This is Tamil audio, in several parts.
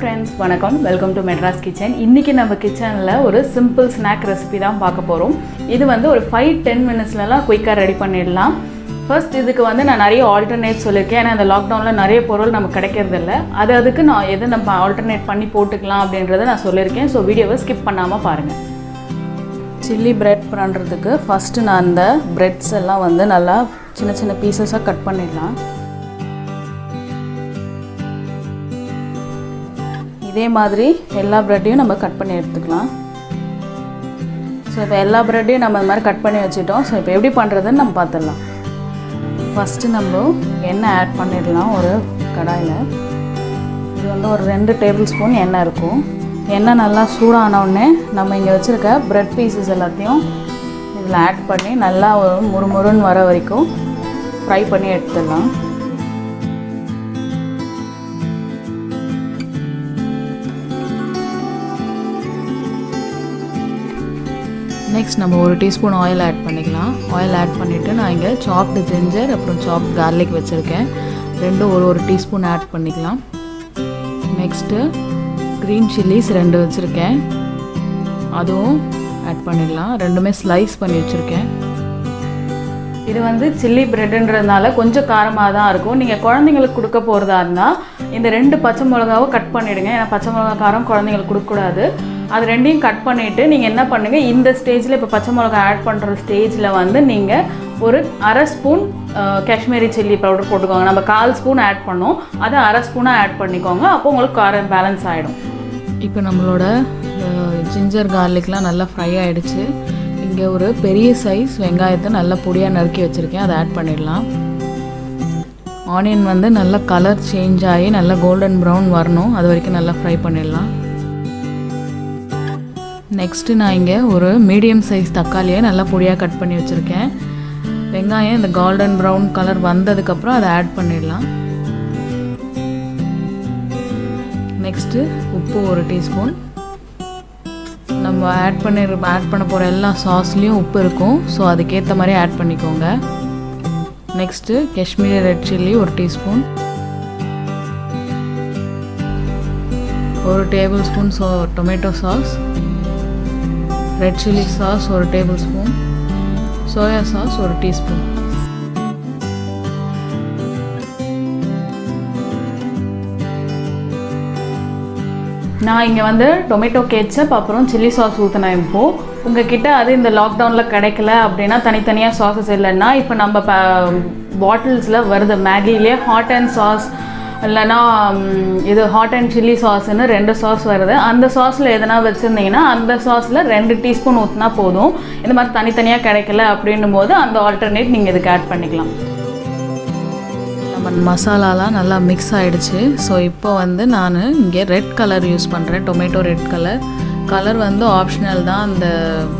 friends, வணக்கம். Welcome to Madras Kitchen. இன்னைக்கு நம்ம கிச்சன்ல ஒரு சிம்பிள் ஸ்நாக் ரெசிபி தான் பார்க்க போறோம். இது வந்து ஒரு 5-10 மினிட்ஸ்லலாம் குயிக்கா ரெடி பண்ணிடலாம். ஃபர்ஸ்ட் இதுக்கு வந்து நான் நிறைய ஆல்டர்னேட் சொல்லிருக்கேன். ஏன்னா இந்த லாக்டவுன்ல நிறைய பொருள் நமக்கு கிடைக்கிறது இல்ல. அதுக்கு நான் எதை நம்ம ஆல்டர்னேட் பண்ணி போட்டுக்கலாம் அப்படின்றத நான் சொல்லிருக்கேன். சோ வீடியோவை ஸ்கிப் பண்ணாம பாருங்க. சில்லி பிரெட் பண்றதுக்கு ஃபர்ஸ்ட் நான் அந்த பிரெட்ஸ் எல்லாம் வந்து நல்லா சின்ன சின்ன பீசஸா கட் பண்ணிடலாம். இதே மாதிரி எல்லா பிரெட்டையும் நம்ம கட் பண்ணி எடுத்துக்கலாம். ஸோ இப்போ எல்லா பிரெட்டையும் நம்ம இந்த மாதிரி கட் பண்ணி வச்சுட்டோம். ஸோ இப்போ எப்படி பண்ணுறதுன்னு நம்ம பார்த்துடலாம். ஃபஸ்ட்டு நம்ம எண்ணெய் ஆட் பண்ணிடலாம் ஒரு கடாயில். இது வந்து ஒரு 2 டேபிள் ஸ்பூன் எண்ணெய் இருக்கும். எண்ணெய் நல்லா சூடானவுடனே நம்ம இங்கே வச்சுருக்க பிரெட் பீசஸ் எல்லாத்தையும் இதில் ஆட் பண்ணி நல்லா ஒரு முறுமுறுன்னு வர வரைக்கும் ஃப்ரை பண்ணி எடுத்துடலாம். நெக்ஸ்ட் நம்ம ஒரு டீஸ்பூன் ஆயில் ஆட் பண்ணிக்கலாம். ஆயில் ஆட் பண்ணிவிட்டு நான் இங்கே சாப்டு ஜிஞ்சர் அப்புறம் சாப்டு கார்லிக் வச்சுருக்கேன். ரெண்டும் ஒரு டீஸ்பூன் ஆட் பண்ணிக்கலாம். நெக்ஸ்ட்டு க்ரீன் சில்லிஸ் 2 வச்சுருக்கேன், அதுவும் ஆட் பண்ணிடலாம். ரெண்டுமே ஸ்லைஸ் பண்ணி வச்சுருக்கேன். இது வந்து சில்லி பிரெட்டுன்றதுனால கொஞ்சம் காரமாக தான் இருக்கும். நீங்கள் குழந்தைங்களுக்கு கொடுக்க போகிறதா இருந்தால் இந்த 2 பச்சை மிளகாவும் கட் பண்ணிவிடுங்க. ஏன்னா பச்சை மிளகா காரம் குழந்தைங்களுக்கு கொடுக்கக்கூடாது. அது ரெண்டையும் கட் பண்ணிவிட்டு நீங்கள் என்ன பண்ணுங்கள், இந்த ஸ்டேஜில் இப்போ பச்சை மிளகா ஆட் பண்ணுற ஸ்டேஜில் வந்து நீங்கள் ஒரு 1/2 ஸ்பூன் காஷ்மீரி சில்லி பவுடர் போட்டுக்கோங்க. நம்ம 1/4 ஸ்பூன் ஆட் பண்ணோம், அதை 1/2 ஸ்பூனாக ஆட் பண்ணிக்கோங்க. அப்போ உங்களுக்கு காரம் பேலன்ஸ் ஆகிடும். இப்போ நம்மளோட ஜிஞ்சர் கார்லிக்லாம் நல்லா ஃப்ரை ஆகிடுச்சு. இங்கே ஒரு பெரிய சைஸ் வெங்காயத்தை நல்லா பொடியாக நறுக்கி வச்சுருக்கேன், அதை ஆட் பண்ணிடலாம். ஆனியன் வந்து நல்லா கலர் சேஞ்ச் ஆகி நல்லா கோல்டன் ப்ரௌன் வரணும், அது வரைக்கும் நல்லா ஃப்ரை பண்ணிடலாம். நெக்ஸ்ட்டு நான் இங்கே ஒரு மீடியம் சைஸ் தக்காளியை நல்லா பொடியாக கட் பண்ணி வச்சுருக்கேன். வெங்காயம் இந்த கோல்டன் ப்ரௌன் கலர் வந்ததுக்கப்புறம் அதை ஆட் பண்ணிடலாம். நெக்ஸ்ட்டு உப்பு 1 டீஸ்பூன். நம்ம ஆட் பண்ண போகிற எல்லா சாஸ்லேயும் உப்பு இருக்கும், ஸோ அதுக்கேற்ற மாதிரி ஆட் பண்ணிக்கோங்க. Next Kashmiri red chilli 1 teaspoon, 1 table spoon tomato sauce, red chilli sauce 1 table spoon, soya sauce 1 teaspoon. நான் இங்கே வந்து டொமேட்டோ கேட்சப் அப்புறம் சில்லி சாஸ் ஊற்றினேன். இப்போது உங்ககிட்ட அது இந்த லாக்டவுனில் கிடைக்கல அப்படின்னா தனித்தனியாக சாஸஸ் இல்லைன்னா இப்போ நம்ம பாட்டில்ஸில் வருது மேகிலே ஹாட் அண்ட் சாஸ் இல்லைனா இது ஹாட் அண்ட் சில்லி சாஸ்ன்னு 2 சாஸ் வருது. அந்த சாஸில் எதனா வச்சுருந்தீங்கன்னா அந்த சாஸில் 2 டீஸ்பூன் ஊற்றினா போதும். இந்த மாதிரி தனித்தனியாக கிடைக்கல அப்படின்னும் போது அந்த ஆல்டர்னேட் நீங்கள் இதுக்கு ஆட் பண்ணிக்கலாம். நம்ம மசாலாலாம் நல்லா மிக்ஸ் ஆகிடுச்சு. ஸோ இப்போ வந்து நான் இங்கே ரெட் கலர் யூஸ் பண்ணுறேன், டொமேட்டோ ரெட் கலர் வந்து ஆப்ஷனல் தான். அந்த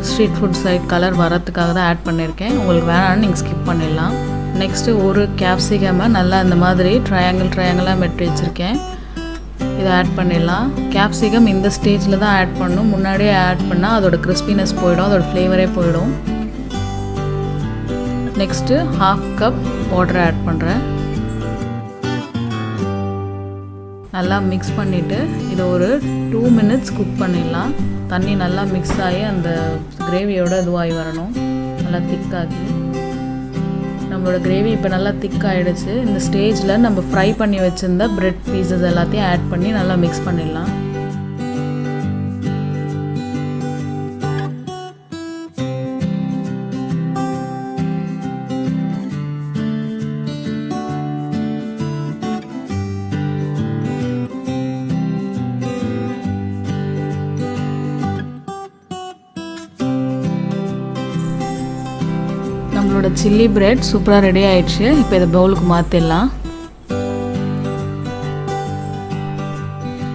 ஸ்ட்ரீட் ஃபுட் சைட் கலர் வரத்துக்காக தான் ஆட் பண்ணியிருக்கேன். உங்களுக்கு வேணான்னு நீங்கள் ஸ்கிப் பண்ணிடலாம். நெக்ஸ்ட்டு ஒரு கேப்சிகமை நல்லா இந்த மாதிரி ட்ரையாங்கிளாக மெட்டி வச்சுருக்கேன், இதை ஆட் பண்ணிடலாம். கேப்சிகம் இந்த ஸ்டேஜில் தான் ஆட் பண்ணணும், முன்னாடியே ஆட் பண்ணால் அதோட கிறிஸ்பினஸ் போயிடும், அதோட ஃப்ளேவரே போயிடும். நெக்ஸ்ட்டு 1/2 கப் வாட்டர் ஆட் பண்ணுறேன். நல்லா மிக்ஸ் பண்ணிவிட்டு இதை ஒரு 2 மினிட்ஸ் குக் பண்ணிடலாம். தண்ணி நல்லா மிக்ஸ் ஆகி அந்த கிரேவியோட இதுவாகி வரணும், நல்லா திக்காகி. நம்மளோட கிரேவி இப்போ நல்லா திக் ஆகிடுச்சு. இந்த ஸ்டேஜில் நம்ம ஃப்ரை பண்ணி வச்சுருந்த பிரெட் பீசஸ் எல்லாத்தையும் ஆட் பண்ணி நல்லா மிக்ஸ் பண்ணிடலாம். நம்மளோட சில்லி பிரெட் சூப்பராக ரெடி ஆயிடுச்சு. இப்போ இதை பவுலுக்கு மாற்றிடலாம்.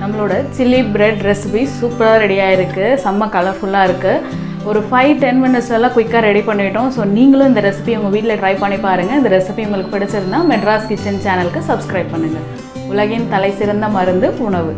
நம்மளோட சில்லி பிரெட் ரெசிபி சூப்பராக ரெடி ஆகிருக்கு, செம்ம கலர்ஃபுல்லாக இருக்குது. ஒரு 5-10 மினிட்ஸ்லாம் குயிக்காக ரெடி பண்ணிட்டோம். ஸோ நீங்களும் இந்த ரெசிபி உங்கள் வீட்டில் ட்ரை பண்ணி பாருங்கள். இந்த ரெசிபி உங்களுக்கு பிடிச்சிருந்தா மெட்ராஸ் கிச்சன் சேனலுக்கு சப்ஸ்கிரைப் பண்ணுங்கள். உலகின் தலை சிறந்த மருந்து உணவு.